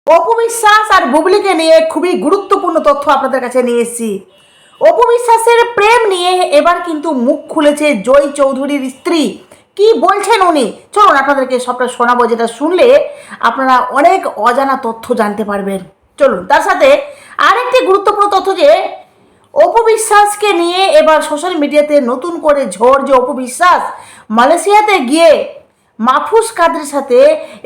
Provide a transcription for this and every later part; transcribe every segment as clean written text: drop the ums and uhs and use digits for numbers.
অপু বিশ্বাস আর বুবলিকে নিয়ে খুবই গুরুত্বপূর্ণ তথ্য আপনাদের কাছে নিয়ে এসেছি। অপু বিশ্বাসের প্রেম নিয়ে এবার কিন্তু মুখ খুলেছে জয় চৌধুরীর স্ত্রী। কি বলছেন উনি, চলুন আপনাদেরকে সবটা শোনাবো, যেটা শুনলে আপনারা অনেক অজানা তথ্য জানতে পারবেন। চলুন, তার সাথে আরেকটি গুরুত্বপূর্ণ তথ্য যে অপু বিশ্বাসকে নিয়ে এবার সোশ্যাল মিডিয়াতে নতুন করে ঝড়, যে অপু বিশ্বাস মালয়েশিয়াতে গিয়ে মাহফুজ কাদের সাথে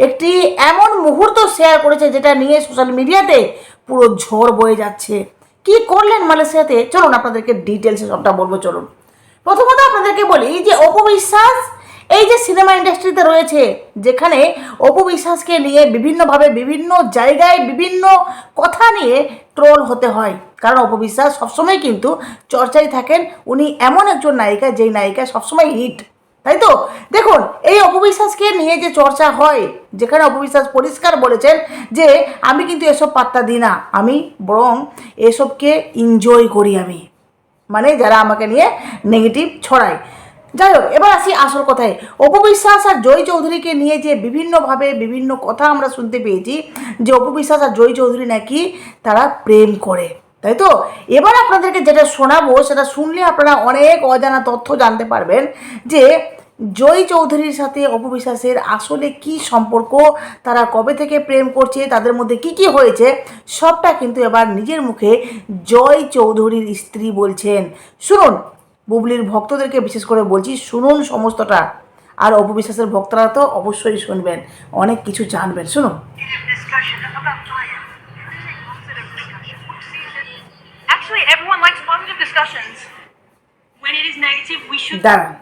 একটি এমন মুহূর্ত শেয়ার করেছে যেটা নিয়ে সোশ্যাল মিডিয়াতে পুরো ঝড় বয়ে যাচ্ছে। কি করলেন মালয়েশিয়াতে, চলুন আপনাদেরকে ডিটেলসে সবটা বলবো। চলুন, প্রথমত আপনাদেরকে বলি যে অপু বিশ্বাস এই যে সিনেমা ইন্ডাস্ট্রিতে রয়েছে, যেখানে অপু বিশ্বাসকে নিয়ে বিভিন্নভাবে বিভিন্ন জায়গায় বিভিন্ন কথা নিয়ে ট্রোল হতে হয়, কারণ অপু বিশ্বাস সবসময় কিন্তু চর্চায় থাকেন। উনি এমন একজন নায়িকা যেই নায়িকা সবসময় হিট, তাই তো? দেখুন, এই অপু বিশ্বাসকে নিয়ে যে চর্চা হয়, যেখানে অপু বিশ্বাস পরিষ্কার বলেছেন যে আমি কিন্তু এসব পাত্তা দিই না, আমি বরং এসবকে এনজয় করি, আমি মানে যারা আমাকে নিয়ে নেগেটিভ ছড়ায়। যাই হোক, এবার আসি আসল কথায়। অপু বিশ্বাস আর জয় চৌধুরীকে নিয়ে যে বিভিন্নভাবে বিভিন্ন কথা আমরা শুনতে পেয়েছি, যে অপু বিশ্বাস আর জয় চৌধুরী নাকি তারা প্রেম করে, তাই তো? এবার আপনাদেরকে যেটা শোনাবো সেটা শুনলে আপনারা অনেক অজানা তথ্য জানতে পারবেন, যে জয় চৌধুরীর সাথে অপু বিশ্বাসের আসলে কি সম্পর্ক, তারা কবে থেকে প্রেম করছে, তাদের মধ্যে কি কি হয়েছে, সবটা কিন্তু এবার নিজের মুখে জয় চৌধুরীর স্ত্রী বলছেন। শুনুন, বুবলির ভক্তদেরকে বিশেষ করে বলছি, শুনুন সমস্তটা। আর অপু বিশ্বাসের ভক্তরা তো অবশ্যই শুনবেন, অনেক কিছু জানবেন। শুনুন। Actually, everyone likes positive discussions. When it is negative, we should. দাঁড়ান,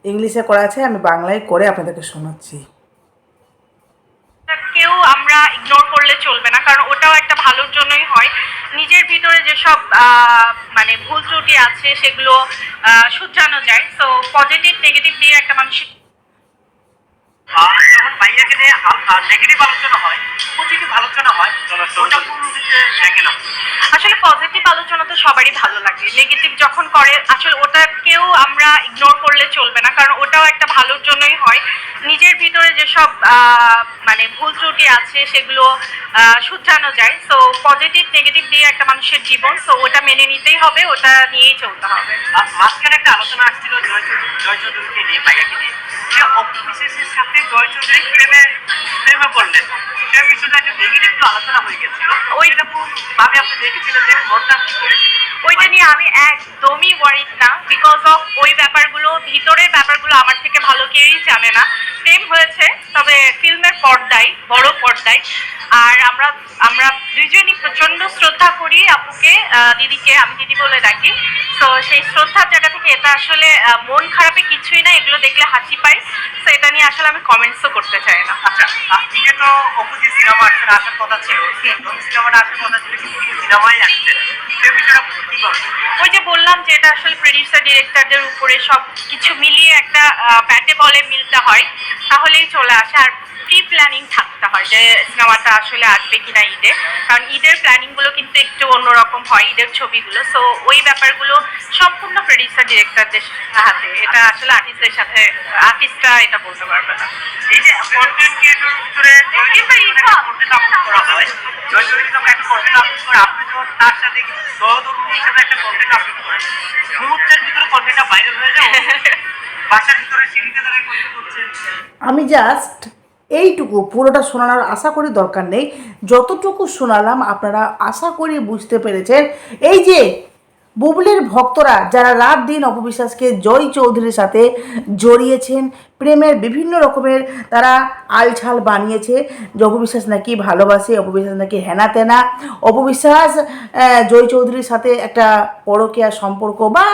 ইংলিশে করা আছে, আমি বাংলায় করে আপনাদেরকে শোনাচ্ছি। কেউ আমরা ইগনোর করলে চলবে না, কারণ ওটাও একটা ভালোর জন্যই হয়। নিজের ভিতরে যেসব মানে ভুল ত্রুটি আছে সেগুলো শুধরানো যায়। সো পজিটিভ নেগেটিভ দিয়ে একটা মানুষের যখন ভাইয়াকে নিয়ে নেগেটিভ আলোচনা হয়, পজিটিভ আলোচনা হয়, ওটা পুরো দেখে না। আসলে পজিটিভ আলোচনা তো সবারই ভালো লাগে, নেগেটিভ যখন করে আসলে ওটাকেও আমরা ইগনোর করলে চলবে না, কারণ ওটাও একটা ভালোর জন্যই হয়। নিজের ভিতরে যেসব মানে ভুল ত্রুটি আছে সেগুলো শুধরানো যায়। সো পজিটিভ নেগেটিভ দিয়ে একটা মানুষের জীবন, সো ওটা মেনে নিতেই হবে, ওটা নিয়েই চলতে হবে। মাঝখানে একটা আলোচনা আসছিল জয় চৌধুরীকে নিয়ে, ভাইয়াকে নিয়ে, যে অপু বিশ্বাসের সাথে জয় চৌধুরী প্রেমে পড়লেন, সেই বিষয়টা একটা নেগেটিভ আলোচনা হয়ে গেছিল। ওইটা ভাবে আপনি দেখেছিলেন যে মনটা কি করেছিল? ওইটা নিয়ে আমি একদমই ওয়ারিড না, বিকজ অফ ওই ব্যাপারগুলো, ভিতরের ব্যাপারগুলো আমার থেকে ভালো কেউই জানে না। প্রেম হয়েছে, তবে ফিল্মের পর্দায়, বড় পর্দায়। আর আমরা আমরা দুইজনই প্রচন্ড শ্রদ্ধা করি আপুকে, দিদিকে আমি দিদি বলে ডাকি। তো সেই শ্রদ্ধার জায়গা থেকে এটা আসলে মন খারাপে কিছুই না, এগুলো দেখলে হাসি পাই। তো এটা নিয়ে আসলে আমি কমেন্টসও করতে চাই না। আচ্ছা, এটা তো অপু যে সিনেমা আসার কথা ছিল, সিনেমাটা আসার কথা ছিল, কিন্তু সিনেমাই আসছে, সেই বিষয়টা কি বলবো? ওই যে বললাম যে এটা আসলে প্রডিউসার ডিরেক্টরদের উপরে সব কিছু মিলিয়ে একটা ব্যাটে বলে মিলতে হয়, তাহলেই চলে আসে। আর প্রি প্ল্যানিং থাকতে হয় যে সিনেমাটা আসলে আসবে কিনা ঈদে, কারণ ঈদের প্ল্যানিংগুলো কিন্তু একটু অন্যরকম হয়, ঈদের ছবিগুলো। সো ওই ব্যাপারগুলো সম্পূর্ণ প্রডিউসার ডিরেক্টরদের হাতে, এটা আসলে আর্টিস্টদের সাথে, আর্টিস্টরা এটা বলতে পারবে না। এই যে কন্টেন্ট ক্রিয়েটর ভিতরে কন্টেন্ট আপলোড করা হয়, জয় চৌধুরী যখন একটা কন্টেন্ট আপলোড করে, আপনি যখন তার সাথে সহধর্মী হিসেবে একটা কন্টেন্ট আপলোড করেন, মুহূর্তের ভিতরে কন্টেন্টটা ভাইরাল হয়ে যায়, বাসার ভিতরে সিঁড়িতে দাঁড়িয়ে কন্টেন্ট করছে। আমি জাস্ট এইটুকু, পুরোটা শোনানোর আশা করি দরকার নেই, যতটুকু শোনালাম আপনারা আশা করি বুঝতে পেরেছেন। এই যে বুবলির ভক্তরা যারা রাত দিন অপু বিশ্বাসকে জয় চৌধুরীর সাথে জড়িয়েছেন, প্রেমের বিভিন্ন রকমের তারা আলছাল বানিয়েছে, যে অপু বিশ্বাস নাকি ভালোবাসে, অপু বিশ্বাস নাকি হেনা তেনা, অপু বিশ্বাস জয় চৌধুরীর সাথে একটা পরকীয়া সম্পর্ক, বা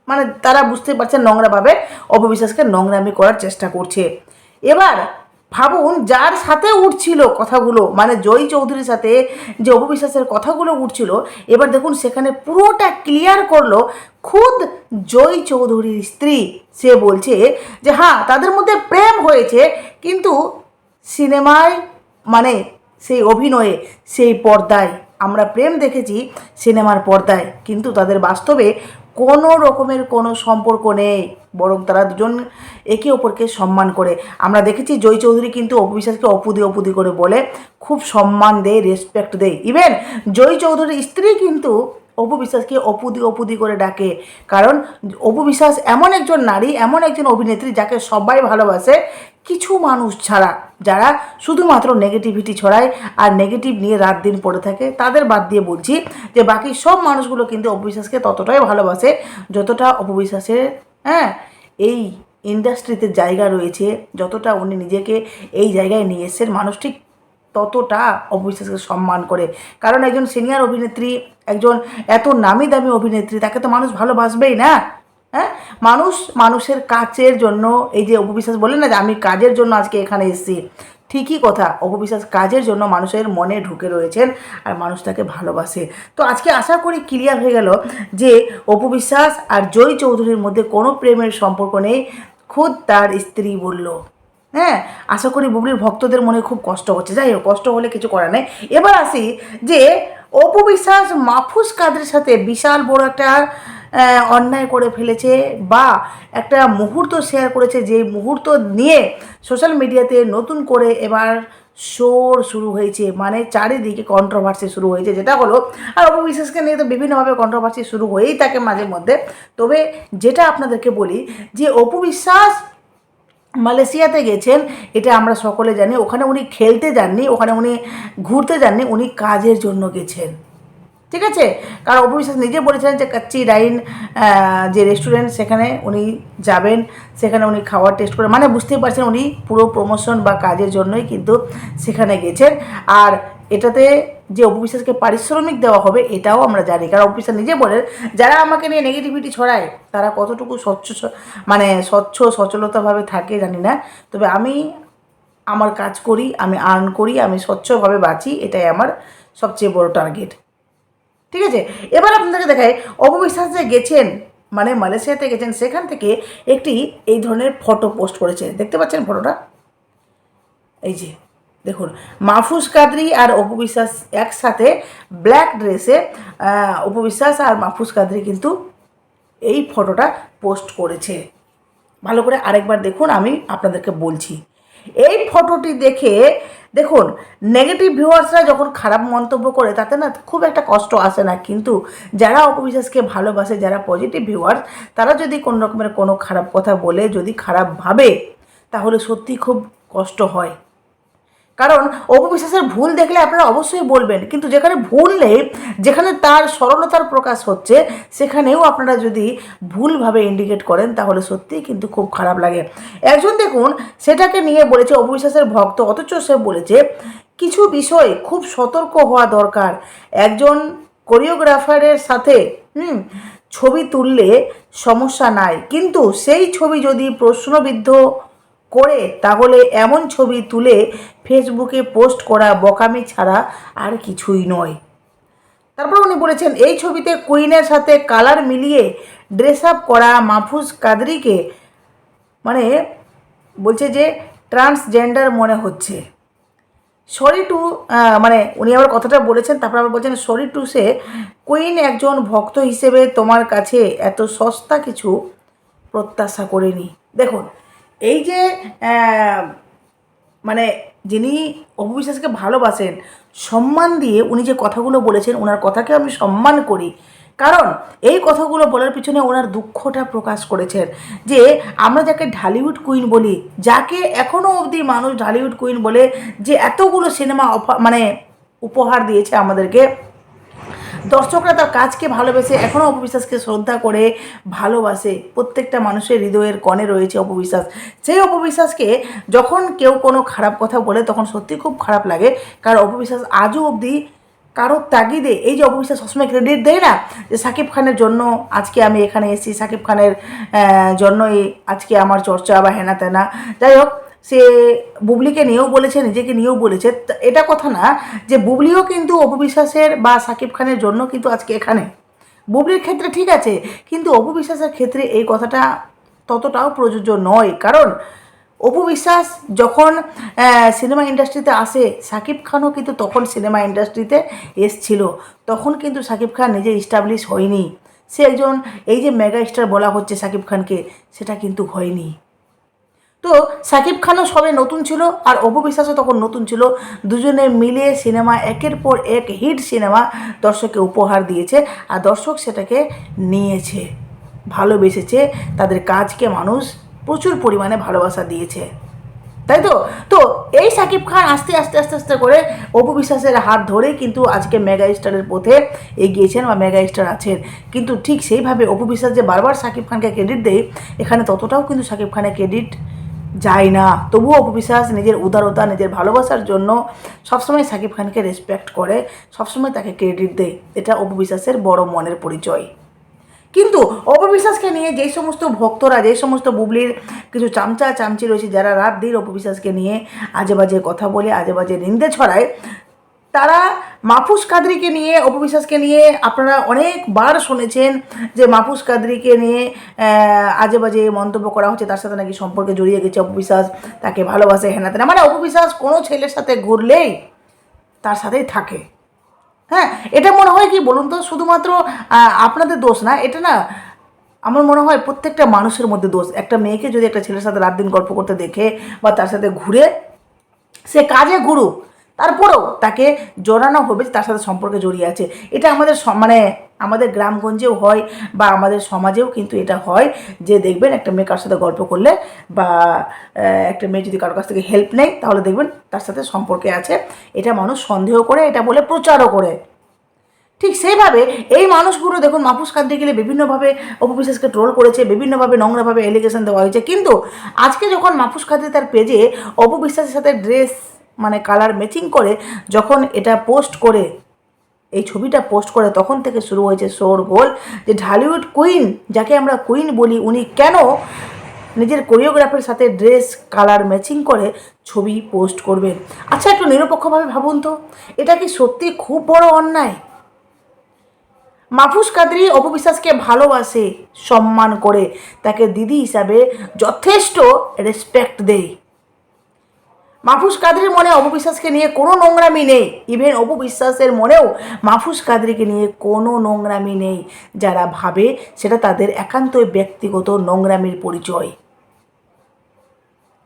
মানে তারা বুঝতে পারছেন নোংরাভাবে অপু বিশ্বাসকে নোংরামি করার চেষ্টা করছে। এবার ভাবুন, যার সাথে উঠছিল কথাগুলো, মানে জয় চৌধুরীর সাথে যে অপু বিশ্বাসের কথাগুলো উঠছিল, এবার দেখুন সেখানে পুরোটা ক্লিয়ার করলো খুদ জয় চৌধুরীর স্ত্রী। সে বলছে যে হ্যাঁ, তাদের মধ্যে প্রেম হয়েছে, কিন্তু সিনেমায় মানে সেই অভিনয়ে, সেই পর্দায় আমরা প্রেম দেখেছি সিনেমার পর্দায়, কিন্তু তাদের বাস্তবে কোনো রকমের কোনো সম্পর্ক নেই, বরং তারা দুজন একে অপরকে সম্মান করে। আমরা দেখেছি জয় চৌধুরী কিন্তু অপু বিশ্বাসকে অপুদি অপুদি করে বলে, খুব সম্মান দেয়, রেসপেক্ট দেয়। ইভেন জয় চৌধুরীর স্ত্রী কিন্তু অপু বিশ্বাসকে অপুদি অপুদি করে ডাকে, কারণ অপু বিশ্বাস এমন একজন নারী, এমন একজন অভিনেত্রী যাকে সবাই ভালোবাসে, কিছু মানুষ ছাড়া, যারা শুধুমাত্র নেগেটিভিটি ছড়ায় আর নেগেটিভ নিয়ে রাত দিন পড়ে থাকে, তাদের বাদ দিয়ে বলছি যে বাকি সব মানুষগুলো কিন্তু অপু বিশ্বাসকে ততটাই ভালোবাসে যতটা অপু বিশ্বাসের এই ইন্ডাস্ট্রিতে জায়গা রয়েছে, যতটা উনি নিজেকে এই জায়গায় নিয়ে এসেছেন, মানুষ ঠিক ততটা অপু বিশ্বাসকে সম্মান করে। কারণ একজন সিনিয়র অভিনেত্রী, একজন এত নামি দামি অভিনেত্রী, তাকে তো মানুষ ভালোবাসবেই না। মানুষের কাজের জন্য, এই যে অপু বিশ্বাস বললেন না যে আমি কাজের জন্য আজকে এখানে এসেছি, ঠিকই কথা, অপু বিশ্বাস কাজের জন্য মানুষের মনে ঢুকে রয়েছেন আর মানুষ তাকে ভালোবাসে। তো আজকে আশা করি ক্লিয়ার হয়ে গেল যে অপু বিশ্বাস আর জয় চৌধুরীর মধ্যে কোনো প্রেমের সম্পর্ক নেই, খুদ তার স্ত্রী বলল। আশা করি বুবলির ভক্তদের মনে খুব কষ্ট হচ্ছে, যাই হোক, কষ্ট হলে কিছু করার নেই। এবার আসি যে অপু বিশ্বাস মাহফুজ কাদের সাথে বিশাল বড় একটা অন্যায় করে ফেলেছে, বা একটা মুহূর্ত শেয়ার করেছে, যে মুহূর্ত নিয়ে সোশ্যাল মিডিয়াতে নতুন করে এবার শুরু হয়েছে, মানে চারিদিকে কন্ট্রোভার্সি শুরু হয়েছে, যেটা হলো, আর অপু বিশ্বাসকে নিয়ে তো বিভিন্নভাবে কন্ট্রোভার্সি শুরু হয়েই থাকে মাঝে মধ্যে। তবে যেটা আপনাদেরকে বলি যে অপু বিশ্বাস মালয়েশিয়াতে গেছেন, এটা আমরা সকলে জানি। ওখানে উনি খেলতে যাননি, ওখানে উনি ঘুরতে যাননি, উনি কাজের জন্য গেছেন, ঠিক আছে। কারণ অপু বিশ্বাস নিজে বলেছিলেন যে কাচ্চি ডাইন যে রেস্টুরেন্ট, সেখানে উনি যাবেন, সেখানে উনি খাওয়ার টেস্ট করে, মানে বুঝতেই পারছেন উনি পুরো প্রমোশন বা কাজের জন্যই কিন্তু সেখানে গেছেন। আর এটাতে যে অপু বিশ্বাসকে পারিশ্রমিক দেওয়া হবে এটাও আমরা জানি, কারণ অপু বিশ্বাস নিজে বলেন যারা আমাকে নিয়ে নেগেটিভিটি ছড়ায় তারা কতটুকু স্বচ্ছ সচলতাভাবে থাকে জানি না, তবে আমি আমার কাজ করি, আমি আর্ন করি, আমি স্বচ্ছভাবে বাঁচি, এটাই আমার সবচেয়ে বড় টার্গেট, ঠিক আছে। এবার আপনাদেরকে দেখায় অপু বিশ্বাস যে গেছেন, মানে মালয়েশিয়াতে গেছেন, সেখান থেকে একটি এই ধরনের ফটো পোস্ট করেছে, দেখতে পাচ্ছেন ফটোটা, এই যে দেখুন, মাহফুজ কাদরি আর অপু বিশ্বাস একসাথে ব্ল্যাক ড্রেসে, অপু বিশ্বাস আর মাহফুজ কাদরি কিন্তু এই ফটোটা পোস্ট করেছে। ভালো করে আরেকবার দেখুন, আমি আপনাদেরকে বলছি। এই ফটোটি দেখে দেখুন, নেগেটিভ ভিউয়ার্সরা যখন খারাপ মন্তব্য করে তাতে না খুব একটা কষ্ট আসে না, কিন্তু যারা অপু বিশ্বাসকে ভালোবাসে, যারা পজিটিভ ভিউয়ার্স, তারা যদি কোনো রকমের কোনো খারাপ কথা বলে, যদি খারাপ ভাবে, তাহলে সত্যি খুব কষ্ট হয়। কারণ অপু বিশ্বাসের ভুল দেখলে আপনারা অবশ্যই বলবেন, কিন্তু যেখানে ভুল নেই, যেখানে তার সরলতার প্রকাশ হচ্ছে, সেখানেও আপনারা যদি ভুলভাবে ইন্ডিকেট করেন তাহলে সত্যিই কিন্তু খুব খারাপ লাগে। একজন দেখুন সেটাকে নিয়ে বলেছে অপু বিশ্বাসের ভক্ত, অথচ সে বলেছে কিছু বিষয় খুব সতর্ক হওয়া দরকার। একজন কোরিওগ্রাফারের সাথে ছবি তুললে সমস্যা নাই, কিন্তু সেই ছবি যদি প্রশ্নবিদ্ধ করে তাহলে এমন ছবি তুলে ফেসবুকে পোস্ট করা বোকামি ছাড়া আর কিছুই নয়। তারপর উনি বলেছেন এই ছবিতে কুইনের সাথে কালার মিলিয়ে ড্রেস আপ করা মাহফুজ কাদরিকে মানে বলছে যে ট্রান্সজেন্ডার মনে হচ্ছে। সরি টু মানে উনি আবার কথাটা বলেছেন, তারপর আবার বলছেন সরি টু সে কুইন একজন ভক্ত হিসেবে তোমার কাছে এত সস্তা কিছু প্রত্যাশা করিনি। দেখুন এই যে মানে যিনি অপু বিশ্বাসকে ভালোবাসেন, সম্মান দিয়ে উনি যে কথাগুলো বলেছেন, ওনার কথাকে আমি সম্মান করি, কারণ এই কথাগুলো বলার পিছনে ওনার দুঃখটা প্রকাশ করেছেন যে আমরা যাকে ঢালিউড কুইন বলি, যাকে এখনও অবধি মানুষ ঢালিউড কুইন বলে, যে এতগুলো সিনেমা উপহার দিয়েছে আমাদেরকে, দর্শকরা তার কাজকে ভালোবেসে এখনও অপু বিশ্বাসকে শ্রদ্ধা করে ভালোবাসে, প্রত্যেকটা মানুষের হৃদয়ের কণে রয়েছে অপু বিশ্বাস। সেই অপু বিশ্বাসকে যখন কেউ কোনো খারাপ কথা বলে তখন সত্যি খুব খারাপ লাগে, কারণ অপু বিশ্বাস আজও অবধি কারোর তাগিদে, এই যে অপু বিশ্বাস সবসময় ক্রেডিট দেয় না যে সাকিব খানের জন্য আজকে আমি এখানে এসেছি, সাকিব খানের জন্যই আজকে আমার চর্চা বা হেনা তেনা, যাই হোক, সে বুবলিকে নিয়েও বলেছে, নিজেকে নিয়েও বলেছে, এটা কথা না যে বুবলিও কিন্তু অপু বিশ্বাসের বা সাকিব খানের জন্য কিন্তু আজকে এখানে। বুবলির ক্ষেত্রে ঠিক আছে, কিন্তু অপু বিশ্বাসের ক্ষেত্রে এই কথাটা ততটাও প্রযোজ্য নয়, কারণ অপু বিশ্বাস যখন সিনেমা ইন্ডাস্ট্রিতে আসে, শাকিব খানও কিন্তু তখন সিনেমা ইন্ডাস্ট্রিতে এসছিল। তখন কিন্তু শাকিব খান নিজে এস্টাবলিশ হয়নি, সে একজন এই যে মেগা স্টার বলা হচ্ছে শাকিব খানকে, সেটা কিন্তু হয়নি। তো শাকিব খানও সবে নতুন ছিল আর অপু বিশ্বাসও তখন নতুন ছিল। দুজনে মিলে সিনেমা একের পর এক হিট সিনেমা দর্শককে উপহার দিয়েছে, আর দর্শক সেটাকে নিয়েছে, ভালোবেসেছে, তাদের কাজকে মানুষ প্রচুর পরিমাণে ভালোবাসা দিয়েছে, তাই তো। তো এই শাকিব খান আস্তে আস্তে আস্তে আস্তে করে অপু বিশ্বাসের হাত ধরেই কিন্তু আজকে মেগা স্টারের পথে এগিয়েছেন বা মেগা স্টার আছেন। কিন্তু ঠিক সেইভাবে অপু বিশ্বাস যে বারবার শাকিব খানকে ক্রেডিট দেয়, এখানে ততটাও কিন্তু শাকিব খানের ক্রেডিট যায় না। তবুও অপু বিশ্বাস নিজের উদারতা, নিজের ভালোবাসার জন্য সবসময় শাকিব খানকে রেসপেক্ট করে, সবসময় তাকে ক্রেডিট দেয়। এটা অপু বিশ্বাসের বড় মনের পরিচয়। কিন্তু অপু বিশ্বাসকে নিয়ে যেই সমস্ত ভক্তরা, যেই সমস্ত বুবলির কিছু চামচা চামচি রয়েছে, যারা রাত দিন অপু বিশ্বাসকে নিয়ে আজে বাজে কথা বলে, আজে বাজে নিন্দে ছড়ায়, তারা মাহফুজ কাদরিকে নিয়ে, অপু বিশ্বাসকে নিয়ে আপনারা অনেকবার শুনেছেন যে মাহফুজ কাদরিকে নিয়ে আজে বাজে মন্তব্য করা হচ্ছে, তার সাথে নাকি সম্পর্কে জড়িয়ে গেছে অপু বিশ্বাস, তাকে ভালোবাসে, হেনা তেনা। মানে অপু বিশ্বাস কোনো ছেলের সাথে ঘুরলেই তার সাথেই থাকে। হ্যাঁ, এটা মনে হয় কি বলুন তো, শুধুমাত্র আপনাদের দোষ না, এটা না আমার মনে হয় প্রত্যেকটা মানুষের মধ্যে দোষ। একটা মেয়েকে যদি একটা ছেলের সাথে রাত দিন গল্প করতে দেখে বা তার সাথে ঘুরে, সে কাজে ঘুরুক, তারপরেও তাকে জড়ানো হবে যে তার সাথে সম্পর্কে জড়িয়ে আছে। এটা আমাদের মানে আমাদের গ্রামগঞ্জেও হয় বা আমাদের সমাজেও কিন্তু এটা হয়, যে দেখবেন একটা মেয়ে কারোর সাথে গল্প করলে বা একটা মেয়ে যদি কারোর কাছ থেকে হেল্প নেয়, তাহলে দেখবেন তার সাথে সম্পর্কে আছে। এটা মানুষ সন্দেহ করে, এটা বলে প্রচারও করে। ঠিক সেইভাবে এই মানুষগুলো দেখুন মাহফুজ কাদরি গেলে বিভিন্নভাবে অপু বিশ্বাসকে ট্রোল করেছে, বিভিন্নভাবে নোংরাভাবে এলিগেশন দেওয়া হয়েছে। কিন্তু আজকে যখন মাহফুজ কাদরি তার পেজে অপু বিশ্বাসের সাথে ড্রেস মানে কালার ম্যাচিং করে যখন এটা পোস্ট করে, এই ছবিটা পোস্ট করে, তখন থেকে শুরু হয়েছে শোরগোল যে ঢালিউড কুইন, যাকে আমরা কুইন বলি, উনি কেন নিজের কোরিওগ্রাফের সাথে ড্রেস কালার ম্যাচিং করে ছবি পোস্ট করবেন। আচ্ছা, একটু নিরপেক্ষভাবে ভাবুন তো, এটা কি সত্যি খুব বড় অন্যায়? মাহফুজ কাদরি অপু বিশ্বাসকে ভালোবাসে, সম্মান করে, তাকে দিদি হিসাবে যথেষ্ট রেসপেক্ট দেয়। মাহফুজ কাদরির মনে অপু বিশ্বাসকে নিয়ে কোনো নোংরামি নেই, ইভেন অপু বিশ্বাসের মনেও মাহফুজ কাদরিকে নিয়ে কোনো নোংরামি নেই। যারা ভাবে সেটা তাদের একান্তই ব্যক্তিগত নোংরামির পরিচয়।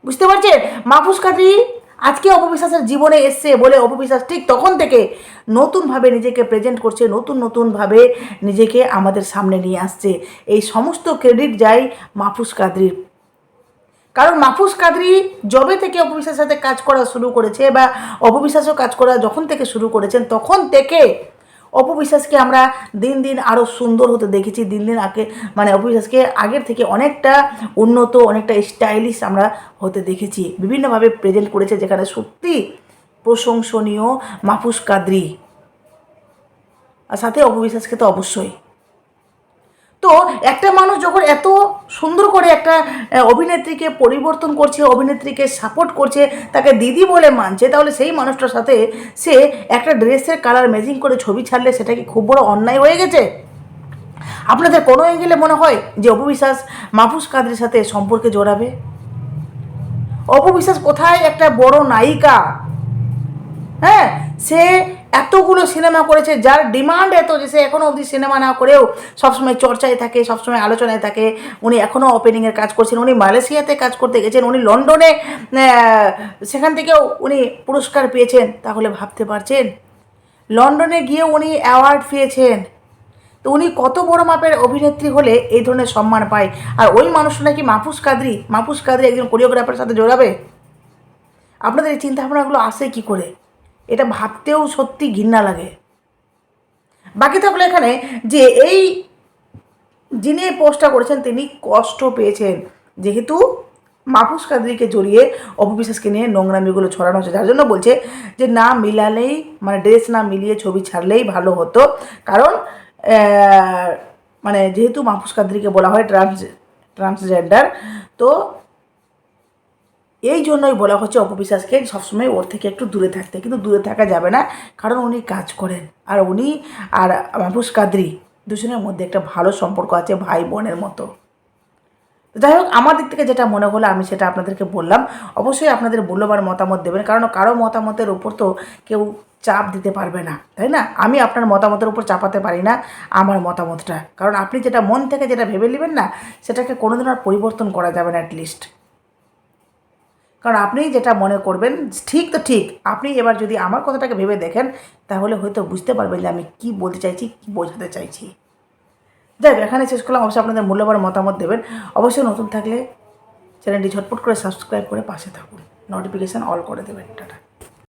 বুঝতে পারছেন? মাহফুজ কাদরি আজকে অপু বিশ্বাসের জীবনে এসছে বলে অপু বিশ্বাস ঠিক তখন থেকে নতুনভাবে নিজেকে প্রেজেন্ট করছে, নতুনভাবে নিজেকে আমাদের সামনে নিয়ে আসছে। এই সমস্ত ক্রেডিট যায় মাহফুজ কাদরির। কারণ মাহফুজ কাদরি যবে থেকে অপু বিশ্বাসের সাথে কাজ করা শুরু করেছে বা অপু বিশ্বাসও কাজ করা যখন থেকে শুরু করেছেন, তখন থেকে অপু বিশ্বাসকে আমরা দিন দিন আরও সুন্দর হতে দেখেছি। দিন দিন আগে মানে অপু বিশ্বাসকে আগের থেকে অনেকটা উন্নত, অনেকটা স্টাইলিশ আমরা হতে দেখেছি। বিভিন্নভাবে প্রেজেন্ট করেছে, যেখানে সত্যি প্রশংসনীয় মাহফুজ কাদরি, আর সাথে অপু বিশ্বাসকে তো অবশ্যই। তো একটা মানুষ যখন এত সুন্দর করে একটা অভিনেত্রীকে পরিবর্তন করছে, অভিনেত্রীকে সাপোর্ট করছে, তাকে দিদি বলে মানছে, তাহলে সেই মানুষটার সাথে সে একটা ড্রেসের কালার ম্যাচিং করে ছবি ছাড়লে সেটা কি খুব বড় অন্যায় হয়ে গেছে? আপনাদের কোনো অ্যাঙ্গেলে মনে হয় যে অপু বিশ্বাস মাহফুজ কাদরির সাথে সম্পর্কে জড়াবে? অপু বিশ্বাস কোথায় একটা বড় নায়িকা, হ্যাঁ, সে এতগুলো সিনেমা করেছে, যার ডিমান্ড এত যে সে এখনও অবধি সিনেমা না করেও সবসময় চর্চায় থাকে, সবসময় আলোচনায় থাকে। উনি এখনও ওপেনিংয়ের কাজ করছেন, উনি মালয়েশিয়াতে কাজ করতে গেছেন, উনি লন্ডনে সেখান থেকেও উনি পুরস্কার পেয়েছেন। তাহলে ভাবতে পারছেন, লন্ডনে গিয়ে উনি অ্যাওয়ার্ড পেয়েছেন। তো উনি কত বড় মাপের অভিনেত্রী হলে এই ধরনের সম্মান পায়। আর ওই মানুষটা নাকি মাহফুজ কাদরি একজন কোরিওগ্রাফারের সাথে জড়াবে? আপনাদের এই চিন্তাভাবনাগুলো আসে কী করে? এটা ভাবতেও সত্যি ঘৃণা লাগে। বাকি থাকলো এখানে যে এই যিনি পোস্টটা করেছেন তিনি কষ্ট পেয়েছেন, যেহেতু মাহফুজ কাদরিকে জড়িয়ে অপু বিশ্বাসকে নিয়ে নোংরামিগুলো ছড়ানো হচ্ছে, যার জন্য বলছে যে না মিলালেই, মানে ড্রেস না মিলিয়ে ছবি ছাড়লেই ভালো হতো। কারণ মানে যেহেতু মাহফুজ কাদরিকে বলা হয় ট্রান্সজেন্ডার, তো এই জন্যই বলা হচ্ছে অপু বিশ্বাসকে সবসময় ওর থেকে একটু দূরে থাকতে। কিন্তু দূরে থাকা যাবে না, কারণ উনি কাজ করেন, আর উনি আর মাহফুজ কাদরি দুজনের মধ্যে একটা ভালো সম্পর্ক আছে, ভাই বোনের মতো। যাই হোক, আমার দিক থেকে যেটা মনে হলো আমি সেটা আপনাদেরকে বললাম। অবশ্যই আপনাদের মূল্যবান মতামত দেবেন, কারণ কারো মতামতের উপর তো কেউ চাপ দিতে পারবে না, তাই না? আমি আপনার মতামতের উপর চাপাতে পারি না আমার মতামতটা, কারণ আপনি যেটা মন থেকে যেটা ভেবে নেবেন না, সেটাকে কোনোদিন আর পরিবর্তন করা যাবে না অ্যাটলিস্ট। কারণ আপনি যেটা মনে করবেন ঠিক তো ঠিক, আপনি এবার যদি আমার কথাটাকে ভেবে দেখেন তাহলে হয়তো বুঝতে পারবেন যে আমি কী বলতে চাইছি, কী বোঝাতে চাইছি। যাই হোক, এখানে শেষ করলাম। অবশ্যই আপনাদের মূল্যবান মতামত দেবেন। অবশ্যই নতুন থাকলে চ্যানেলটি ঝটপট করে সাবস্ক্রাইব করে পাশে থাকুন, নোটিফিকেশান অল করে দেবেন। টাটা।